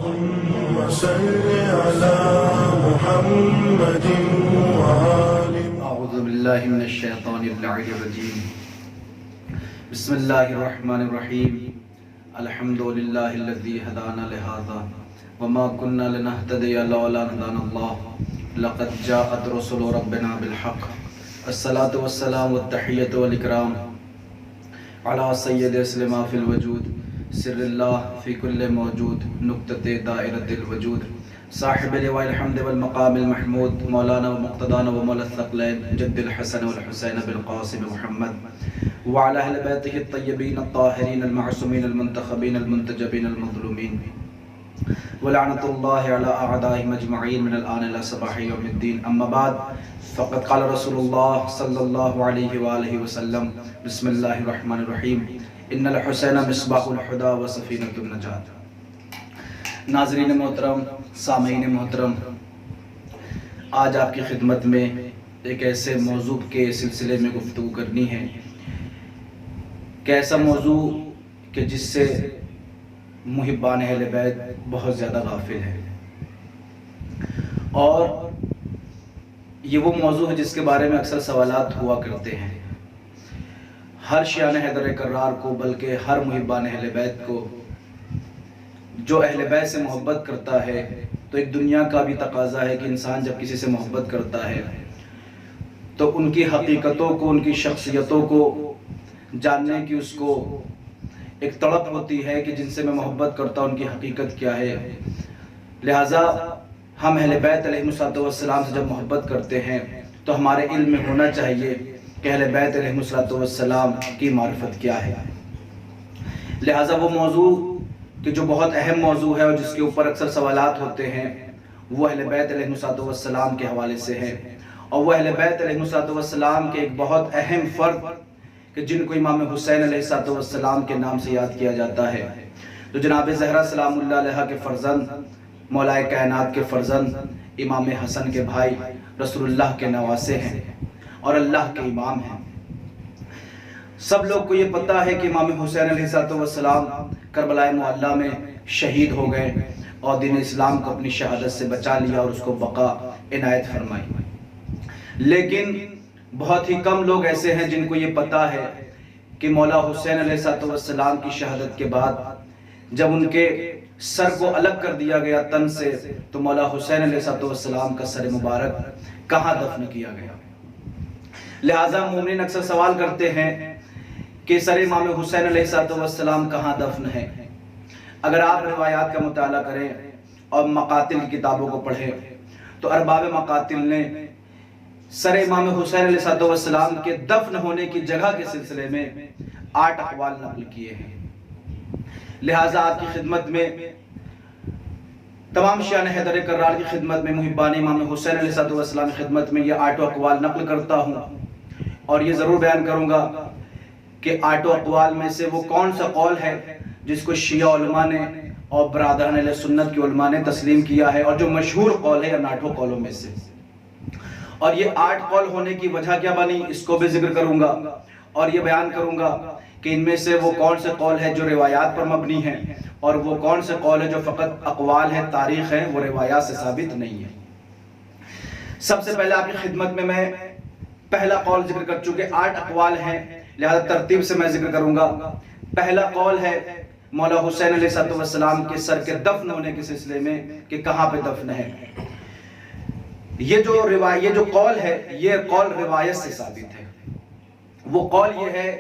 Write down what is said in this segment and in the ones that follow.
اللهم صل على محمد وآل اعوذ باللہ من الشیطان اللعین الرجیم بسم اللہ الرحمن الرحیم الحمد للہ الذی ہدانا لہذا وما كنا لنهتدی لولا ان هدانا اللہ لقد جاءت رسل ربنا بالحق الصلاة والسلام والتحیۃ والاکرام علی سید اسلمہ فی الوجود سر اللہ فی کل موجود نقطۃ دائرۃ الوجود صاحب لواء الحمد والمقام المحمود مولانا ومقتدانا ومولا الثقلین جد الحسن والحسین بالقاسم محمد وعلى اہل بیتہ الطیبین الطاہرین المعصومین المنتخبین المنتجبین المظلومین ولعنۃ اللہ علی اعدائہم اجمعین من الآن الی صباح یوم الدین اما بعد فقد قال رسول اللہ صلی اللہ علیہ وآلہ وسلم بسم اللہ الرحمن الرحیم ان الحسین مصباح الہدی و سفینۃ النجات۔ ناظرین محترم، سامعین محترم، آج آپ کی خدمت میں ایک ایسے موضوع کے سلسلے میں گفتگو کرنی ہے کہ ایسا موضوع کہ جس سے محبان اہل بیت بہت زیادہ غافل ہے، اور یہ وہ موضوع ہے جس کے بارے میں اکثر سوالات ہوا کرتے ہیں ہر شیعہ حیدر کرار کو، بلکہ ہر محبان اہل بیت کو۔ جو اہل بیت سے محبت کرتا ہے تو ایک دنیا کا بھی تقاضا ہے کہ انسان جب کسی سے محبت کرتا ہے تو ان کی حقیقتوں کو، ان کی شخصیتوں کو جاننے کی اس کو ایک تڑپ ہوتی ہے کہ جن سے میں محبت کرتا ہوں ان کی حقیقت کیا ہے۔ لہٰذا ہم اہل بیت علیہ السلام سے جب محبت کرتے ہیں تو ہمارے علم میں ہونا چاہیے کہ اہل بیت علیہ السلام کی معرفت کیا ہے۔ لہٰذا وہ موضوع کہ جو بہت اہم موضوع ہے اور جس کے اوپر اکثر سوالات ہوتے ہیں وہ اہل بیت علیہ السلام کے حوالے سے ہے، اور وہ اہل بیت علیہ السلام کے ایک بہت اہم فرد کہ جن کو امام حسین علیہ السلام کے نام سے یاد کیا جاتا ہے، تو جناب زہرا سلام اللہ علیہ کے فرزند، مولا کائنات کے فرزند، امام حسن کے بھائی، رسول اللہ کے نواسے ہیں اور اللہ کے امام ہیں۔ سب لوگ کو یہ پتہ ہے کہ امام حسین علیہ السلام کربلا معلیٰ میں شہید ہو گئے اور دین اسلام کو اپنی شہادت سے بچا لیا اور اس کو بقا عنایت فرمائی، لیکن بہت ہی کم لوگ ایسے ہیں جن کو یہ پتہ ہے کہ مولا حسین علیہ السلام کی شہادت کے بعد جب ان کے سر کو الگ کر دیا گیا تن سے تو مولا حسین علیہ السلام کا سر مبارک کہاں دفن کیا گیا۔ لہٰذا مومنین اکثر سوال کرتے ہیں کہ سر امام حسین علیہ السلام کہاں دفن ہے۔ اگر آپ روایات کا مطالعہ کریں اور مقاتل کی کتابوں کو پڑھیں تو ارباب مقاتل نے سر امام حسین علیہ السلام کے دفن ہونے کی جگہ کے سلسلے میں 8 اقوال نقل کیے ہیں۔ لہٰذا آپ کی خدمت میں، تمام شیعہ حیدر کرار کی خدمت میں، محبان امام حسین علیہ السلام کی خدمت میں یہ 8 اقوال نقل کرتا ہوں، اور یہ ضرور بیان کروں گا کہ 8 اقوال میں سے وہ کون سا قول ہے جس کو شیعہ علماء نے اور برادران اہل سنت کی علماء نے تسلیم کیا ہے، اور جو مشہور قول ہے ان 8 قولوں میں سے۔ اور یہ 8 قول ہونے کی وجہ کیا بنی اس کو بھی ذکر کروں گا، اور یہ بیان کروں گا کہ ان میں سے وہ کون سے قول ہے جو روایات پر مبنی ہیں، اور وہ کون سے قول ہے جو فقط اقوال ہیں، تاریخ ہیں، وہ روایات سے ثابت نہیں ہے۔ سب سے پہلے آپ کی خدمت میں پہلا قول ذکر کر چکے، 8 اقوال ہیں، لہذا ترتیب سے میں ذکر کروں گا۔ پہلا قول ہے مولا حسین علیہ السلام کے سر کے دفن ہونے کے سلسلے میں کہ کہاں پہ دفن ہے۔ یہ جو قول ہے یہ قول روایت سے ثابت ہے، وہ قول یہ ہے،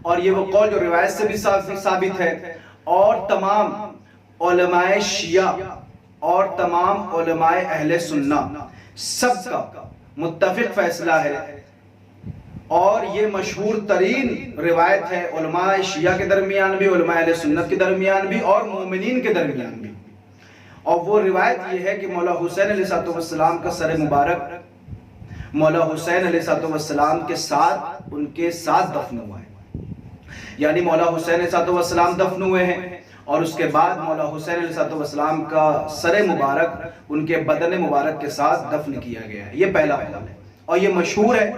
اور یہ وہ قول جو روایت سے بھی ثابت ہے، اور تمام علماء شیعہ اور تمام علماء اہل سنت سب کا متفق فیصلہ ہے، اور یہ مشہور ترین روایت ہے علماء شیعہ کے درمیان بھی، علماء اہل سنت کے درمیان بھی، اور مومنین کے درمیان بھی۔ اور وہ روایت یہ ہے کہ مولا حسین علیہ السلام کا سر مبارک مولا حسین علیہ السلام کے ساتھ، ان کے ساتھ دفن ہوا ہے، یعنی مولا حسین علیہ السلام دفن ہوئے ہیں اور اس کے بعد مولا حسین علیہ السلام کا سر مبارک ان کے بدن مبارک کے ساتھ دفن کیا گیا ہے۔ یہ پہلا قول ہے اور یہ مشہور ہے،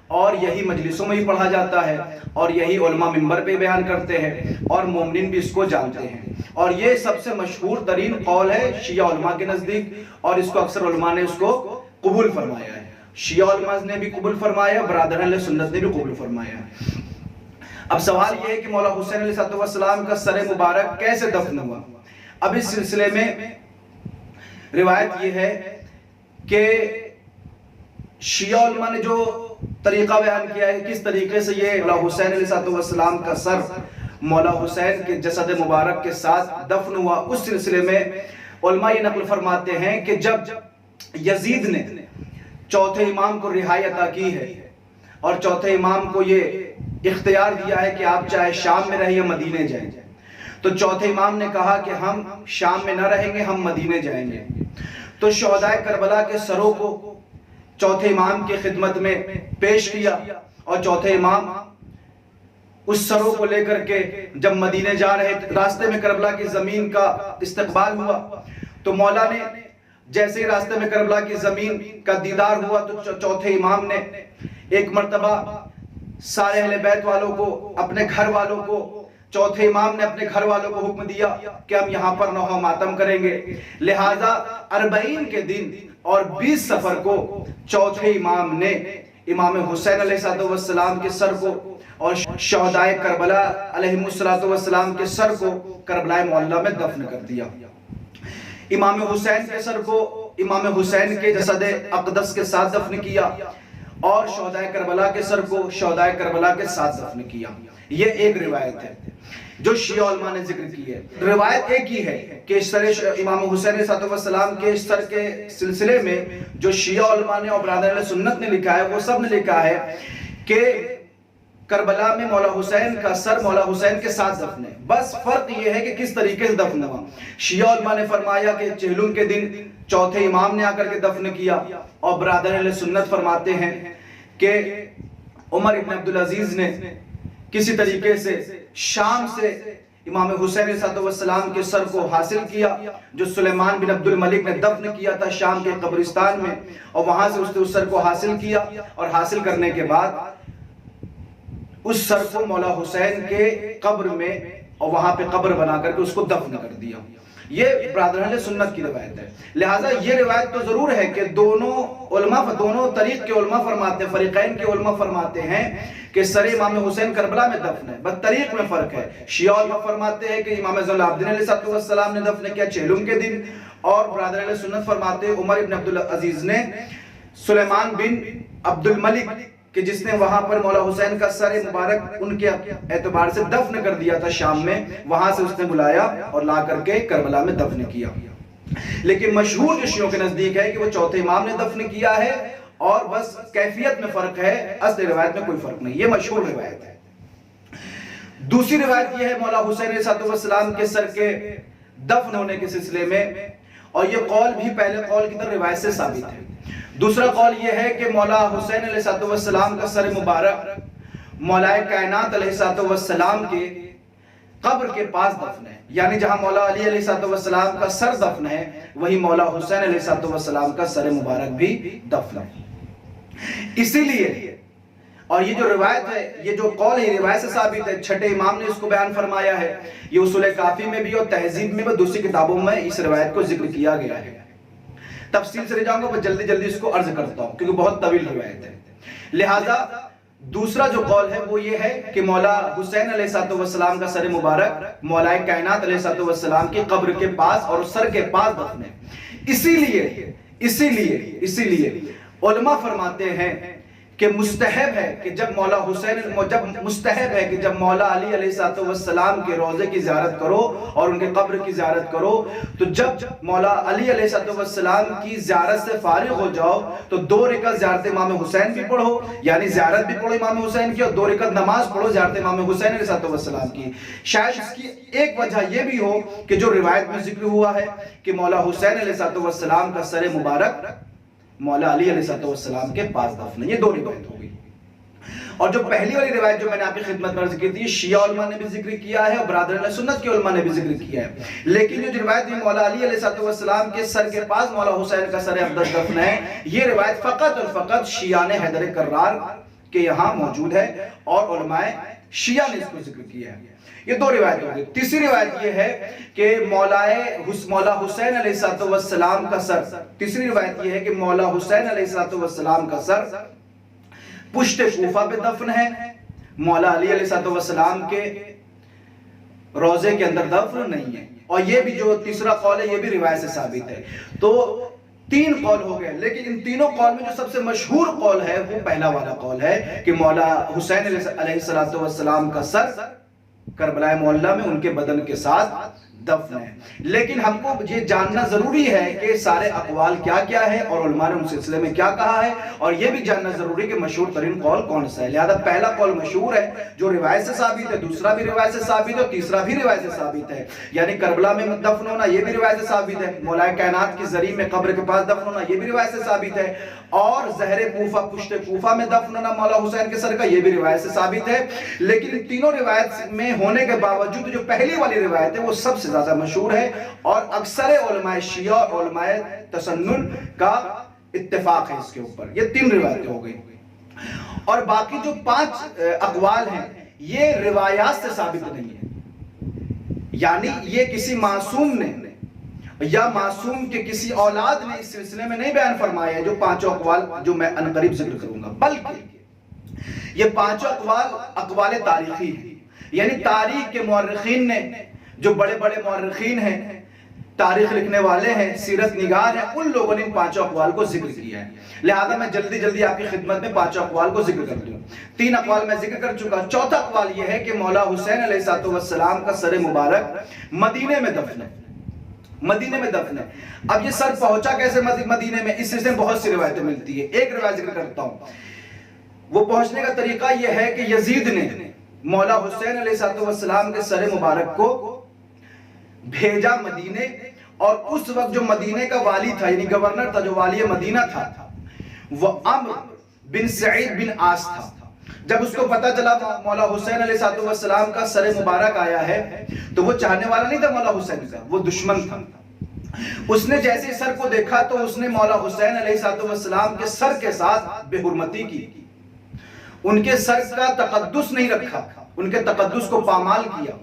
اور یہی مجلسوں میں بھی پڑھا جاتا ہے اور یہی علماء منبر پہ بیان کرتے ہیں اور مومنین بھی اس کو جانتے ہیں، اور یہ سب سے مشہور ترین قول ہے شیعہ علماء کے نزدیک، اور اس کو اکثر علماء نے اس کو قبول فرمایا ہے۔ شیعہ علماء نے بھی قبول فرمایا، برادران اہل سنت نے بھی قبول فرمایا ہے۔ اب سوال یہ ہے کہ مولا حسین علیہ السلام کا سر مبارک کیسے دفن ہوا؟ اب اس سلسلے میں روایت یہ ہے کہ شیعہ علماء نے جو طریقہ بیان کیا ہے کس طریقے سے یہ مولا حسین علیہ السلام کا سر مولا حسین کے جسد مبارک کے ساتھ دفن ہوا، اس سلسلے میں علماء یہ نقل فرماتے ہیں کہ جب یزید نے چوتھے امام کو رہائی عطا کی ہے اور چوتھے امام کو یہ اختیار دیا ہے کہ آپ چاہے شام میں رہیں یا مدینے جائیں، تو چوتھے امام نے کہا کہ ہم شام میں نہ رہیں گے، ہم مدینے جائیں گے۔ تو شہدائے کربلا کے سروں کو چوتھے امام کی خدمت میں پیش کیا اور چوتھے امام اس سروں کو لے کر کے جب مدینے جا رہے تھے، راستے میں کربلا کی زمین کا استقبال ہوا، تو مولا نے جیسے ہی راستے میں کربلا کی زمین کا دیدار ہوا تو چوتھے امام نے ایک مرتبہ سارے اہل بیت والوں کو، اپنے گھر والوں کو، چوتھے امام نے اپنے گھر والوں کو حکم دیا کہ ہم یہاں پر نوحہ ماتم کریں گے، لہٰذا 40 کے دن اور 20 صفر کو چوتھے امام نے امام حسین علیہ السلام کے سر کو اور شہدائے کربلا علیہم السلام کے سر کو کربلا معلیٰ میں دفن کر دیا۔ امام حسین کے سر کو امام حسین کے جسد اقدس کے ساتھ دفن کیا اور شہدائے کربلا کے سر کو شہدائے کربلا کے ساتھ دفن کیا۔ یہ ایک روایت ہے جو شیعہ علماء نے ذکر کی ہے۔ روایت ایک ہی ہے کہ سر امام حسین علیہ السلام کے سر کے سلسلے میں جو شیعہ علماء نے اور برادران اہل سنت نے لکھا ہے وہ سب نے لکھا ہے کہ کربلا میں مولا حسین کا سر مولا حسین کے ساتھ دفن ہے، بس فرق یہ ہے کہ کس طریقے سے دفن ہوا۔ شیعہ علماء نے فرمایا کہ چہلم کے دن چوتھے امام نے آ کر کے دفن کیا، اور برادران اہل سنت فرماتے ہیں کہ عمر ابن عبدالعزیز نے کسی طریقے سے شام سے امام حسین علیہ السلام کے سر کو حاصل کیا، جو سلیمان بن عبد الملک نے دفن کیا تھا شام کے قبرستان میں، اور وہاں سے اس نے اس سر کو حاصل کیا، اور حاصل کرنے کے بعد اس سر کو مولا حسین کے قبر میں اور وہاں پہ قبر بنا کر کے اس کو دفن کر دیا۔ یہ برادران اہل سنت کی روایت ہے۔ لہٰذا یہ روایت تو ضرور ہے کہ دونوں علماء، دونوں طریق کے علماء فرماتے ہیں، فریقین کے علماء فرماتے ہیں کہ سر امام حسین کربلا میں دفن ہے، بس طریق میں فرق ہے۔ شیعہ علماء فرماتے ہیں کہ امام زین العابدین علیہ السلام نے دفن کیا چہلم کے دن، اور برادران اہل سنت فرماتے ہیں عمر ابن عبدالعزیز نے سلیمان بن عبد الملک کہ جس نے وہاں پر مولا حسین کا سر مبارک ان کے اعتبار سے دفن کر دیا تھا شام میں، وہاں سے اس نے بلایا اور لا کر کے کربلا میں دفن کیا۔ لیکن مشہور جو شیعوں کے نزدیک ہے کہ وہ چوتھے امام نے دفن کیا ہے، اور بس کیفیت میں فرق ہے، اصل روایت میں کوئی فرق نہیں، یہ مشہور روایت ہے۔ دوسری روایت یہ ہے مولا حسین علیہ السلام کے سر کے دفن ہونے کے سلسلے میں، اور یہ قول بھی پہلے قول کی طرح روایت سے ثابت ہے۔ دوسرا قول یہ ہے کہ مولا حسین علیہ السلام کا سر مبارک مولا کائنات علیہ السلام کے قبر کے پاس دفن ہے، یعنی جہاں مولا علی علیہ السلام کا سر دفن ہے وہی مولا حسین علیہ السلام کا سر مبارک بھی دفن ہے۔ اسی لیے، اور یہ جو روایت ہے، یہ جو قول ہے روایت سے ثابت ہے، چھٹے امام نے اس کو بیان فرمایا ہے، یہ اصول کافی میں بھی اور تہذیب میں بھی دوسری کتابوں میں اس روایت کو ذکر کیا گیا ہے۔ تفصیل سے لے جاؤں گا، میں جلدی جلدی اس کو عرض کرتا ہوں کیونکہ بہت طویل روایت ہے۔ لہٰذا دوسرا جو قول ہے وہ یہ ہے کہ مولا حسین علیہ السلام کا سر مبارک مولا کائنات علیہ السلام کی قبر کے پاس اور سر کے پاس دفن ہے۔ اسی لیے علماء فرماتے ہیں کہ مستحب ہے کہ جب مولا علی علیہ السلام کے روضے کی زیارت کرو اور ان کے قبر کی زیارت کرو، تو جب مولا علی علیہ السلام کی زیارت سے فارغ ہو جاؤ تو 2 رکعت زیارت امام حسین بھی پڑھو، یعنی زیارت بھی پڑھو امام حسین کی، اور 2 رکعت نماز پڑھو زیارت امام حسین علیہ السلام کی۔ شاید اس کی ایک وجہ یہ بھی ہو کہ جو روایت میں ذکر ہوا ہے کہ مولا حسین علیہ السلام کا سر مبارک مولا علی علیہ السلام کے پاس دفن ہے، یہ 2 روایت ہو گئی۔ اور جو پہلی والی روایت جو میں نے آپ کی خدمت میں ذکر کی، شیعہ علماء نے بھی ذکر کیا ہے اور برادران سنت کے علماء نے بھی ذکر کیا ہے، لیکن جو روایت مولا علی علیہ السلام کے سر کے پاس مولا حسین کا سر اقدس دفن ہے، یہ روایت فقط اور فقط شیعہ حیدر کرار کہ یہاں موجود ہے اور علماء شیعہ نے اس کو ذکر کیا ہے۔ یہ دو روایت ہو گئی۔ تیسری روایت یہ ہے کہ مولا حسین علیہ السلام کا سر، تیسری روایت یہ ہے کہ مولا حسین علیہ السلام کا سر پشت کوفہ پہ دفن ہے، مولا علی علیہ السلام کے روضے کے اندر دفن نہیں ہے۔ اور یہ بھی جو تیسرا قول ہے یہ بھی روایت سے ثابت ہے۔ تو تین قول ہو گئے، لیکن ان تینوں قول میں جو سب سے مشہور قول ہے وہ پہلا والا قول ہے کہ مولا حسین علیہ السلام کا سر کربلا معلیٰ میں ان کے بدن کے ساتھ دفن ہے۔ لیکن ہم کو یہ جاننا ضروری ہے کہ سارے اقوال کیا کیا ہے اور علماء نے ان سلسلے میں کیا کہا ہے، اور یہ بھی جاننا ضروری ہے کہ مشہور ترین قول کون سا ہے۔ لہذا پہلا قول مشہور ہے جو روایت سے ثابت ہے، دوسرا بھی روایت سے ثابت ہے اور تیسرا بھی روایت سے ثابت ہے، یعنی کربلا میں دفن ہونا یہ بھی روایت سے ثابت ہے، مولا کائنات کی زرین میں قبر کے پاس دفن ہونا یہ بھی روایت سے ثابت ہے، اور زہر کوفہ پشت کوفہ میں دفن ہونا مولا حسین کے سر کا یہ بھی روایت سے ثابت ہے۔ لیکن تینوں روایت میں ہونے کے باوجود جو پہلی والی روایت ہے وہ سب سے زیادہ مشہور ہے اور اکثر علماء شیعہ اور علماء تسنن کا اتفاق ہے اس کے اوپر۔ یہ تین روایتیں ہو گئی، اور باقی جو 5 اقوال ہیں یہ روایات سے ثابت نہیں ہے، یعنی یہ کسی معصوم نے یا معصوم کے کسی اولاد نے اس سلسلے میں نہیں بیان فرمایا ہے جو 5 اقوال جو میں عنقریب ذکر کروں گا، بلکہ یہ 5 اقوال تاریخی ہیں، یعنی تاریخ کے مورخین نے، جو بڑے بڑے مورخین ہیں، تاریخ لکھنے والے ہیں، سیرت نگار ہیں، ان لوگوں نے ان 5 اقوال کو ذکر کیا ہے۔ لہذا میں جلدی جلدی آپ کی خدمت میں 5 اقوال کو ذکر کر دوں۔ 3 اقوال میں ذکر کر چکا، چوتھا اقوال یہ ہے کہ مولا حسین علیہ السلام کا سر مبارک مدینے میں دفن ہے، مدینے میں دفن ہے۔ اب یہ سر پہنچا کیسے مدینے میں، اس سے بہت سی روایتیں ملتی ہیں، ایک روایت ذکر کرتا ہوں۔ وہ پہنچنے کا طریقہ یہ ہے کہ یزید نے مولا حسین علیہ السلام کے سر مبارک کو بھیجا مدینے، اور اس وقت جو مدینے کا والی تھا، یعنی گورنر تھا، جو والی مدینہ تھا، وہ عمرو بن سعید بن عاص تھا۔ جب اس کو پتہ چلا مولا حسین علیہ السلام کا سر مبارک آیا ہے تو وہ چاہنے والا نہیں تھا مولا حسین کا، وہ دشمن تھا۔ اس نے جیسے سر کو دیکھا تو اس نے مولا حسین علیہ السلام کے سر کے ساتھ بے حرمتی کی، ان کے سر کا تقدس نہیں رکھا، ان کے تقدس کو پامال کیا۔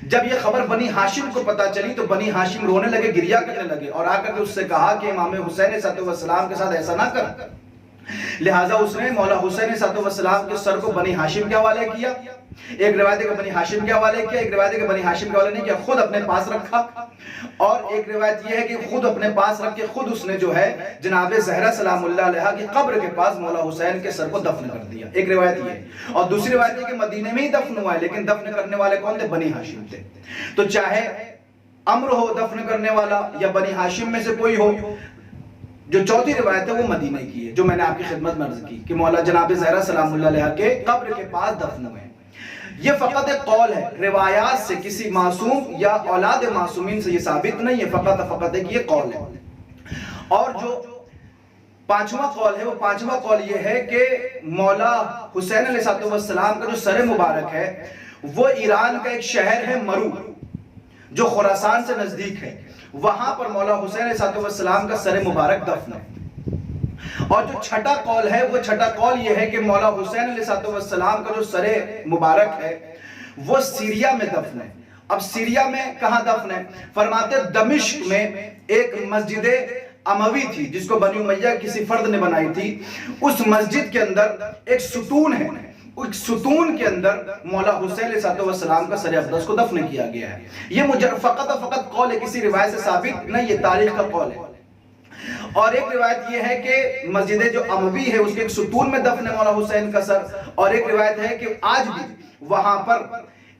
جب یہ خبر بنی ہاشم کو پتا چلی تو بنی ہاشم رونے لگے، گریہ کرنے لگے، اور آ کر کے اس سے کہا کہ امام حسین علیہ السلام کے ساتھ ایسا نہ کر۔ لہٰذا اس نے مولا حسین علیہ السلام کے سر کو بنی ہاشم کے حوالے کیا، ایک روایت ہے کہ بنی ہاشم کے حوالے کیا، ایک روایت ہے کہ بنی ہاشم کے حوالے نہیں کیا، خود اپنے پاس رکھا، اور ایک روایت یہ ہے کہ خود اپنے پاس رکھ کے خود اس نے جو ہے جناب زہرا سلام اللہ علیہا کی قبر کے پاس مولا حسین کے سر کو دفن کر دیا، ایک روایت یہ ہے۔ اور دوسری روایت یہ کہ مدینے میں ہی دفن ہوا ہے، لیکن دفن کرنے والے کون تھے؟ بنی ہاشم تھے۔ تو چاہے عمرو ہو دفن کرنے والا یا بنی ہاشم میں سے کوئی ہو، جو چوتھی روایت ہے وہ مدینہ کی ہے، جو میں نے آپ کی خدمت میں عرض کی کہ مولا جناب زہرا سلام اللہ علیہا کے قبر کے پاس دفن ہوئے ہیں۔ یہ فقط ایک قول ہے، روایات سے کسی معصوم یا اولاد معصومین سے یہ ثابت نہیں ہے، فقط ایک یہ قول ہے۔ اور جو 5واں قول ہے، وہ 5واں قول یہ ہے کہ مولا حسین علیہ السلام کا جو سر مبارک ہے وہ ایران کا ایک شہر ہے مرو، جو خراسان سے نزدیک ہے، وہاں پر مولا حسین علیہ السلام کا سر مبارک دفن ہے۔ اور جو چھٹا قول ہے، وہ چھٹا قول یہ ہے کہ مولا حسین علیہ السلام کا جو سر مبارک ہے وہ سیریا میں دفن ہے۔ اب سیریا میں کہاں دفن ہے؟ فرماتے دمشق میں ایک مسجد اموی تھی جس کو بنی امیہ کسی فرد نے بنائی تھی، اس مسجد کے اندر ایک ستون ہے، اس ستون کے اندر مولا حسین علیہ السلام کا سر اقدس کو دفن کیا گیا ہے۔ یہ فقط قول ہے، کسی روایت سے ثابت نہیں، یہ تاریخ کا قول ہے۔ اور ایک روایت یہ ہے کہ مسجد جو اموی ہے اس کے ایک ستون میں دفن ہے مولا حسین کا سر، اور ایک روایت ہے کہ آج بھی وہاں پر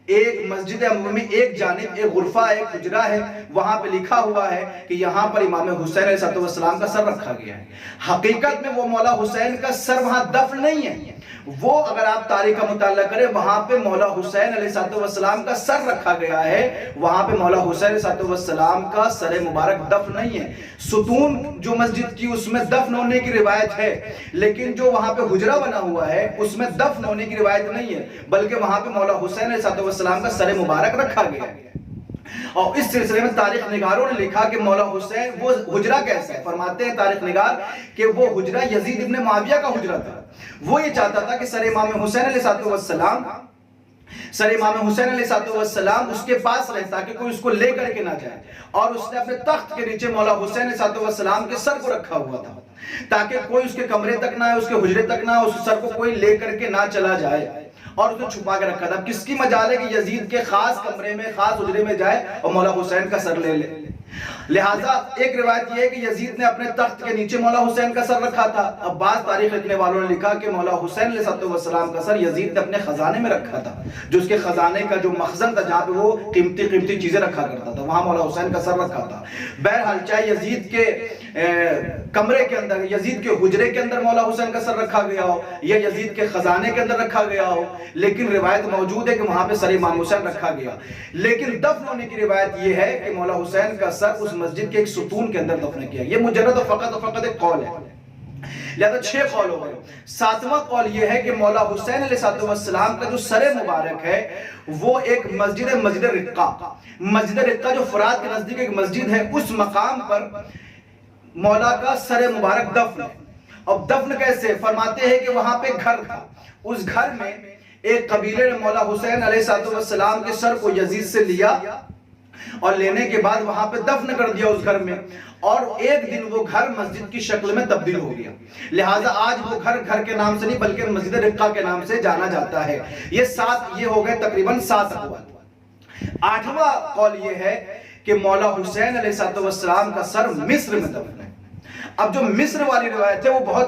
ایک مسجد اموی میں ایک جانب ایک غرفہ ایک حجرہ ہے، وہاں پہ لکھا ہوا ہے کہ یہاں پر امام حسین علیہ السلام کا سر رکھا گیا ہے۔ حقیقت میں وہ مولا حسین کا سر وہاں دفن نہیں ہے، وہ اگر آپ تاریخ کا مطالعہ کریں وہاں پہ مولا حسین علیہ السلام کا سر رکھا گیا ہے، وہاں پہ مولا حسین علیہ السلام کا سر مبارک دفن نہیں ہے۔ ستون جو مسجد کی اس میں دفن ہونے کی روایت ہے، لیکن جو وہاں پہ حجرہ بنا ہوا ہے اس میں دفن ہونے کی روایت نہیں ہے، بلکہ وہاں پہ مولا حسین علیہ السلام کا سر مبارک رکھا گیا ہے۔ اور اس سلسلے میں تاریخ نگاروں نے لکھا کہ مولا حسین وہ حجرہ کیسا ہے. فرماتے ہیں تاریخ نگار کہ وہ حجرہ یزید ابن معاویہ کا حجرہ تھا. وہ یہ چاہتا تھا کہ سر امام حسین علیہ السلام اس کے پاس رہے تاکہ کوئی اس کو لے کر کے نہ جائے. اور اس نے اپنے تخت کے نیچے مولا حسین علیہ السلام کے سر کو رکھا ہوا تھا تاکہ کوئی اس کے کمرے تک نہ آئے, اس کے حجرے تک نہ آئے, اس سر کو کوئی لے کر کے نہ چلا جائے, اور اسے چھپا کے رکھا تھا. کس کی مجال ہے کہ یزید کے خاص کمرے میں خاص حجرے میں جائے اور مولا حسین کا سر لے لے. لہٰذا ایک روایت یہ ہے کہ یزید نے اپنے تخت کے نیچے مولا حسین کا سر رکھا تھا. اب بعض تاریخ لکھنے والوں نے لکھا کہ مولا حسین علیہ السلام کا سر یزید نے اپنے خزانے میں رکھا تھا, جو اس کے خزانے کا جو مخزن تھا جہاں پہ وہ قیمتی چیزیں رکھا کرتا تھا, وہاں مولا حسین کا سر رکھا تھا. بہرحال چاہے یزید کے کمرے کے اندر, یزید کے حجرے کے اندر مولا حسین کا سر رکھا گیا ہو یا یزید کے خزانے کے اندر رکھا گیا ہو, لیکن روایت موجود ہے کہ وہاں پہ سر امام حسین رکھا گیا. لیکن دفن ہونے کی روایت یہ ہے کہ مولا حسین کا سر اس مسجد کے ایک ستون کے اندر دفن کیا. یہ مجرد فقط ایک قول ہے, لہذا 6 قول ہو گئے. 7واں قول یہ ہے کہ مولا حسین علیہ السلام کا جو سر مبارک ہے وہ ایک مسجد رقہ جو فرات کے نزدیک ایک مسجد ہے, اس مقام پر مولا کا سر مبارک دفن ہے. اب دفن کیسے؟ فرماتے ہیں کہ وہاں پہ گھر تھا, اس گھر میں ایک قبیلے نے مولا حسین علیہ السلام کے سر کو یزید سے لیا اور لینے کے بعد وہاں پہ دفن کر دیا اس گھر میں, اور ایک دن وہ گھر مسجد کی شکل میں تبدیل ہو گیا. لہٰذا آج وہ گھر کے نام سے نہیں بلکہ مسجد رقہ کے نام سے جانا جاتا ہے. یہ ہو گئے تقریباً 7 اقوال. 8واں قول یہ ہے کہ مولا حسین علیہ السلام کا سر مصر میں دفن ہے. اب جو مصر والی روایت ہے وہ بہت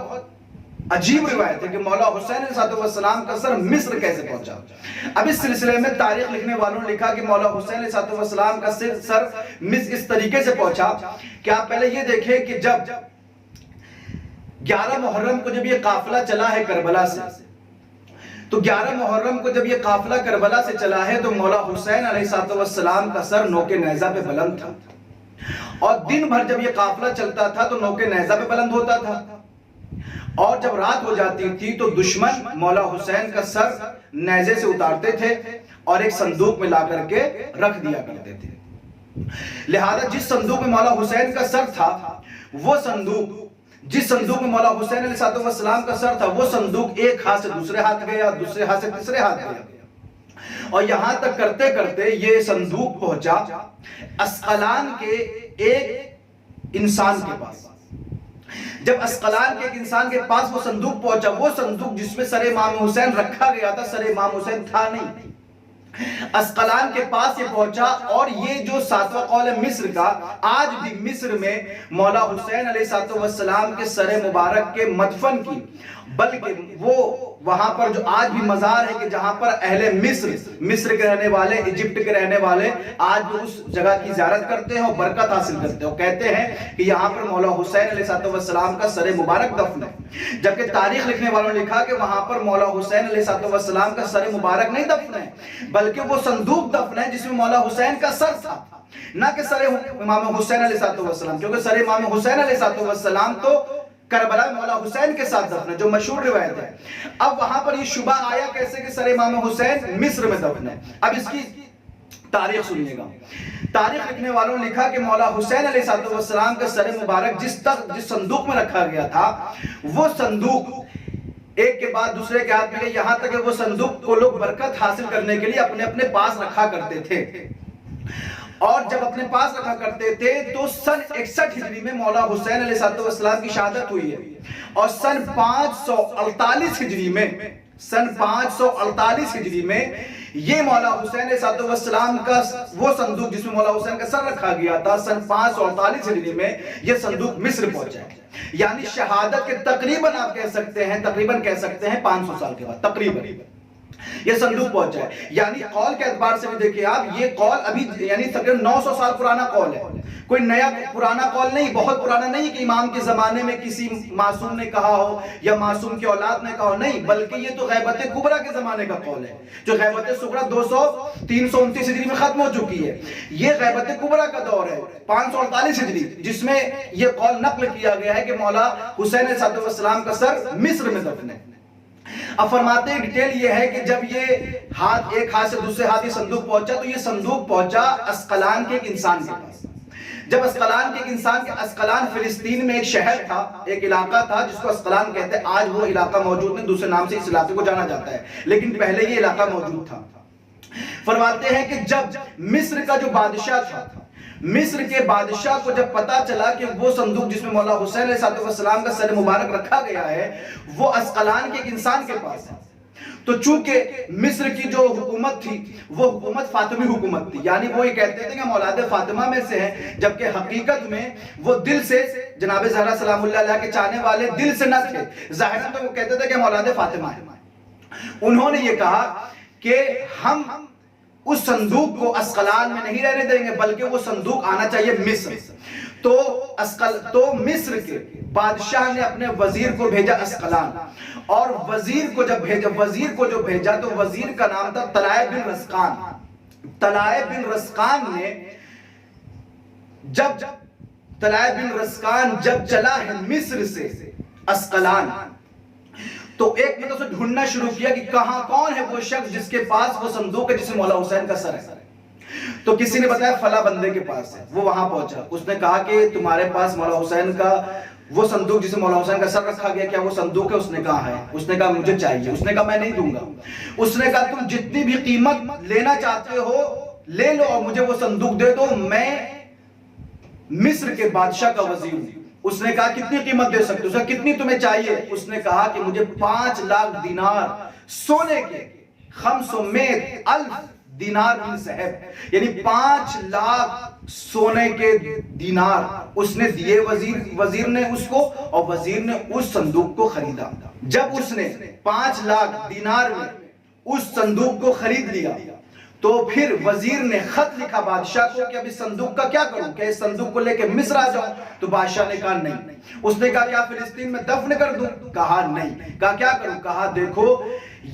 عجیب روایت ہے کہ مولا حسین علیہ السلام کا سر مصر کیسے پہنچا. اب اس سلسلے میں تاریخ لکھنے والوں نے لکھا کہ مولا حسین علیہ السلام کا سر مصر اس طریقے سے پہنچا کہ آپ پہلے یہ دیکھیں کہ جب 11 محرم کو جب یہ قافلہ چلا ہے کربلا سے, تو 11 محرم کو جب یہ قافلہ کربلا سے چلا ہے تو مولا حسین علیہ السلام کا سر نوک نیزہ پہ بلند تھا, اور دن بھر جب یہ قافلہ چلتا تھا تو نوک نیزہ پہ بلند ہوتا تھا, اور جب رات ہو جاتی تھی تو دشمن مولا حسین کا سر نیزے سے اتارتے تھے اور ایک صندوق میں لا کر کے رکھ دیا کرتے تھے. لہذا جس صندوق میں مولا حسین کا سر تھا جس صندوق میں مولا حسین علیہ السلام کا سر تھا وہ صندوق ایک ہاتھ سے دوسرے ہاتھ گیا, دوسرے ہاتھ سے تیسرے ہاتھ گیا, اور یہاں تک کرتے کرتے یہ صندوق پہنچا اسقلان کے ایک انسان کے پاس. جب اسقلان کے ایک انسان کے پاس وہ صندوق پہنچا, وہ صندوق جس میں سر امام حسین رکھا گیا تھا, سر امام حسین تھا نہیں. اسقلان کے پاس یہ پہنچا, اور یہ جو 7واں قول ہے مصر کا, آج بھی مصر میں مولا حسین علیہ السلام کے سر مبارک کے مدفن کی, بلکہ وہ وہاں پر جو آج بھی مزار ہے کہ جہاں پر اہل مصر کے رہنے والے, ایجپٹ کے رہنے والے آج بھی اس جگہ کی زیارت کرتے ہیں اور برکت حاصل کرتے ہیں, اور کہتے ہیں کہ یہاں پر مولا حسین علیہ السلام کا سر مبارک دفن ہے. جبکہ تاریخ لکھنے والوں نے لکھا کہ وہاں پر مولا حسین علیہ السلام کا سر مبارک نہیں دفن ہے, بلکہ وہ صندوق دفن ہے جس میں مولا حسین کا سر تھا, نہ کہ سر امام حسین علیہ السلام, کیونکہ سر امام حسین علیہ السلام تو کربلا میں مولا حسین کے ساتھ دفن ہے, جو مشہور روایت ہے. اب وہاں پر یہ شبہ آیا کیسے کہ سر امام حسین مصر میں دفن ہے. اب اس کی تاریخ سنیے گا. تاریخ لکھنے والوں نے لکھا کہ مولا حسین علیہ السلام کا سر مبارک جس صندوق میں رکھا گیا تھا, وہ صندوق ایک کے بعد دوسرے کے ہاتھ میں گئے, یہاں تک کہ وہ صندوق کو لوگ برکت حاصل کرنے کے لیے اپنے اپنے پاس رکھا کرتے تھے, اور جب اپنے پاس رکھا کرتے تھے تو سن 61 ہجری میں مولا حسین علیہ السلام کی شہادت ہوئی ہے, اور سن 548 ہجری میں یہ مولا حسین علیہ السلام کا وہ صندوق جس میں مولا حسین کا سر رکھا گیا تھا, سن 548 ہجری میں یہ صندوق مصر پہنچا ہے. یعنی شہادت کے تقریباً آپ کہہ سکتے ہیں 500 سال کے بعد تقریباً یہ صندوق پہنچا ہے. یعنی قول کے اعتبار سے بھی دیکھیں آپ, یہ قول ابھی یعنی تقریباً 900 سال پرانا قول ہے, کوئی نیا پرانا قول نہیں, بہت پرانا نہیں کہ امام کے زمانے میں کسی معصوم نے کہا ہو یا معصوم کی اولاد نے کہا ہو, نہیں, بلکہ یہ تو غیبت کبریٰ کے زمانے کا قول ہے, جو غیبت صغریٰ 329 ہجری میں ختم ہو چکی ہے. یہ غیبت کبریٰ کا دور ہے 548 ہجری, جس میں یہ قول نقل کیا گیا ہے کہ مولا حسین علیہ السلام کا سر مصر میں دفن ہے. اب فرماتے ہیں ڈیٹیل یہ ہے کہ جب یہ ایک ہاتھ سے دوسرے ہاتھ یہ صندوق پہنچا تو یہ صندوق پہنچا اسقلان کے ایک انسان کے پاس. جب اسقلان کے ایک انسان کے اسقلان فلسطین میں ایک شہر تھا، ایک علاقہ تھا جس کو اسقلان کہتے ہیں. آج وہ علاقہ موجود نہیں، دوسرے نام سے اس علاقے کو جانا جاتا ہے، لیکن پہلے یہ علاقہ موجود تھا. فرماتے ہیں کہ جب مصر کا جو بادشاہ تھا، مصر کے بادشاہ کو جب پتا چلا کہ وہ صندوق جس میں مولا حسین علیہ السلام کا سر مبارک رکھا گیا ہے وہ اسقلان کے ایک انسان کے پاس ہے، تو چونکہ مصر کی جو حکومت تھی وہ حکومت فاطمی حکومت تھی، یعنی وہ یہ کہتے تھے کہ ہم اولاد فاطمہ میں سے ہیں، جبکہ حقیقت میں وہ دل سے جناب زہرا سلام اللہ علیہ کے چاہنے والے دل سے نہ تھے. ظاہراً تو وہ کہتے تھے کہ ہم اولاد فاطمہ ہیں. انہوں نے یہ کہا کہ ہم اس صندوق کو اسقلان میں نہیں رہنے دیں گے بلکہ وہ صندوق آنا چاہیے مصر. تو مصر کے بادشاہ نے اپنے وزیر کو بھیجا اسقلان، اور وزیر کو جو بھیجا تو وزیر کا نام تھا طلائع بن رزقان. طلائع بن رزقان جب چلا ہے مصر سے اسقلان تو ایک نے تو اسے ڈھونڈنا شروع کیا کہ کہاں کون ہے وہ شخص جس کے پاس وہ صندوق ہے جس میں مولا حسین کا سر ہے. تو کسی نے بتایا فلاں بندے کے پاس ہے. وہ وہاں پہنچا، اس نے کہا کہ تمہارے پاس مولا حسین کا وہ صندوق جس میں مولا حسین کا سر رکھا گیا، کیا وہ صندوق ہے؟ اس نے کہا ہے. اس نے کہا مجھے چاہیے. اس نے کہا میں نہیں دوں گا. اس نے کہا تم جتنی بھی قیمت لینا چاہتے ہو لے لو اور مجھے وہ صندوق دے دو، میں مصر کے بادشاہ کا وزیر ہوں. اس نے کہا کتنی قیمت دے سکتے ہو؟ اس نے کہا کتنی تمہیں چاہیے؟ اس نے کہا کہ مجھے 5 لاکھ دینار سونے کے 500,000 دینار من ذہب، یعنی 5 لاکھ سونے کے دینار اس نے دیے وزیر نے اس کو، اور وزیر نے اس صندوق کو خریدا. جب اس نے 5 لاکھ دینار میں اس صندوق کو خرید لیا تو پھر وزیر نے خط لکھا بادشاہ کو کہ اب اس صندوق کا کیا کروں، کہ اس صندوق کو لے کے مصر آ جاؤں؟ تو بادشاہ نے کہا نہیں. اس نے کہا کیا فلسطین میں دفن کر دوں؟ کہا نہیں. کہا کیا کروں؟ کہا دیکھو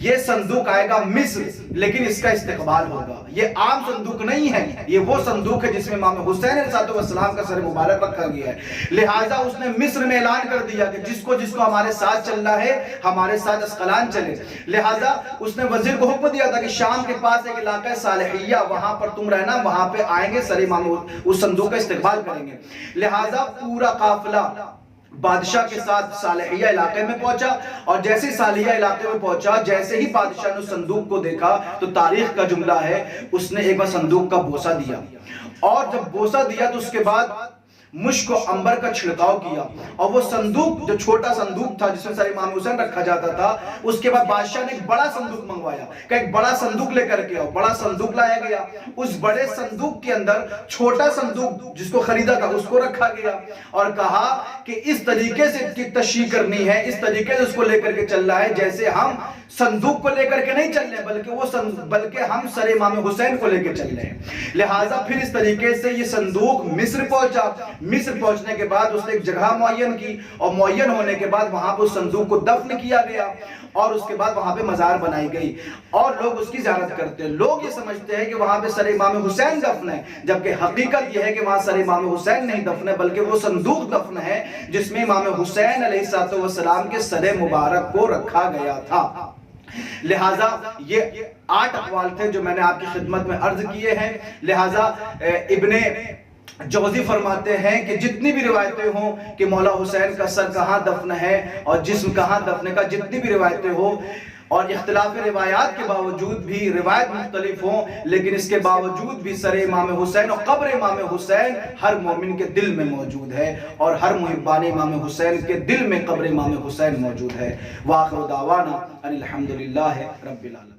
یہ صندوق آئے گا مصر لیکن اس کا استقبال ہوگا، یہ عام صندوق نہیں ہے، یہ وہ صندوق ہے جس میں امام حسین علیہ السلام کا سر مبارک رکھا گیا ہے. لہٰذا اس نے مصر میں اعلان کر دیا کہ جس کو ہمارے ساتھ چلنا ہے ہمارے ساتھ اسقلان چلے. لہٰذا اس نے وزیر کو حکم دیا تھا کہ شام کے پاس ایک علاقہ ہے صالحیہ، وہاں پر تم رہنا، وہاں پہ آئیں گے سر امام اس صندوق کا استقبال کریں گے. لہٰذا پورا قافلہ بادشاہ کے ساتھ صالحیہ علاقے میں پہنچا، اور جیسے صالحیہ علاقے میں پہنچا جیسے ہی بادشاہ نے صندوق کو دیکھا تو تاریخ کا جملہ ہے اس نے ایک بار صندوق کا بوسہ دیا، اور جب بوسہ دیا تو اس کے بعد مشک و عنبر کا چھڑکاؤ کیا، اور وہ صندوق جو چھوٹا صندوق تھا جس میں سر امام حسین رکھا جاتا تھا، اس کے بعد بادشاہ نے ایک بڑا صندوق منگوایا کہ ایک بڑا صندوق لے کر کے آؤ. بڑا صندوق لایا گیا، اس بڑے صندوق کے اندر چھوٹا صندوق جس کو خریدا تھا اس کو رکھا گیا، اور کہا کہ اس طریقے سے کی تشریح کرنی ہے، اس طریقے سے اس کو لے کر کے چلنا ہے جیسے ہم صندوق کو لے کر کے نہیں چل رہے بلکہ ہم سر امام حسین کو لے کے چل رہے ہیں. لہٰذا پھر اس طریقے سے یہ صندوق مصر پہنچا. مصر پہنچنے کے بعد اس نے ایک جگہ معین کی، اور معین ہونے کے بعد وہاں پہ اس صندوق کو دفن کیا گیا، اور اس کے بعد وہاں پہ مزار بنائی گئی اور لوگ اس کی زیارت کرتے ہیں. لوگ یہ سمجھتے ہیں کہ وہاں پہ سر امام حسین دفن ہے، جبکہ حقیقت یہ ہے کہ وہاں سر امام حسین نہیں دفن ہے بلکہ وہ صندوق دفن ہے جس میں امام حسین علیہ السلام کے سر مبارک کو رکھا گیا تھا. لہٰذا یہ 8 اقوال تھے جو میں نے آپ کی خدمت میں عرض کیے ہیں. لہٰذا ابن جوزی فرماتے ہیں کہ جتنی بھی روایتیں ہوں کہ مولا حسین کا سر کہاں دفن ہے اور جسم کہاں دفن کا، جتنی بھی روایتیں ہوں اور اختلاف روایات کے باوجود بھی روایت مختلف ہوں، لیکن اس کے باوجود بھی سر امام حسین اور قبر امام حسین ہر مومن کے دل میں موجود ہے، اور ہر محبان امام حسین کے دل میں قبر امام حسین موجود ہے. وآخر دعوانا ان الحمدللہ رب العالمین.